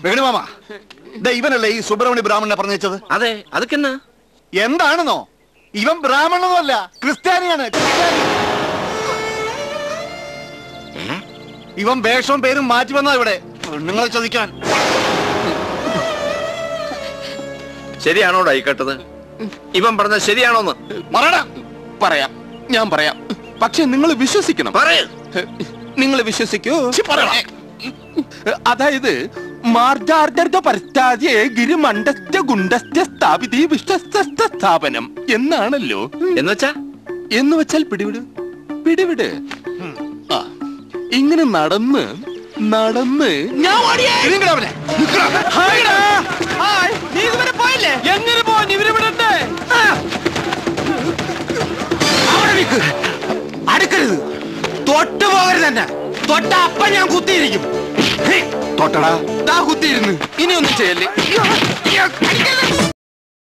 വേണുമാമ, ഇവനല്ലേ ഈ സുബ്രഹ്മണ്യ ബ്രാഹ്മണനെ പറഞ്ഞത്? അതെ, അതൊക്കെ എന്താണെന്നോ? ഇവൻ ബ്രാഹ്മണനല്ല, ക്രിസ്ത്യാനിയാണ്. ഇവൻ വേഷവും പേരും മാറ്റി വന്നാ ഇവിടെ പെണ്ണുങ്ങളെ ചതിക്കാൻ. ശരിയാണോടാ ഈ കേട്ടത്? ഇവൻ പറഞ്ഞത് ശരിയാണോന്ന് പറയാം, ഞാൻ പറയാം. പക്ഷെ നിങ്ങൾ വിശ്വസിക്കണം. നിങ്ങൾ വിശ്വസിക്കൂ. അതായത് സ്ഥാപനം എന്നാണല്ലോ. എന്ന് വെച്ചാൽ പിടിവിട് പിടിവിട്. ഇങ്ങനെ നടന്ന് നടന്ന് ഞാൻ എങ്ങനെ പോവാൻ ഇവര് വിടട്ടെ? അടുക്കരുത്, തൊട്ട് പോകരുത്. തന്നെ തൊട്ട അപ്പ ഞാൻ കുത്തിയിരിക്കും. തൊട്ടടാ, കുത്തിയിരുന്നു. ഇനി ഒന്നും ചെയ്യല്ലേ.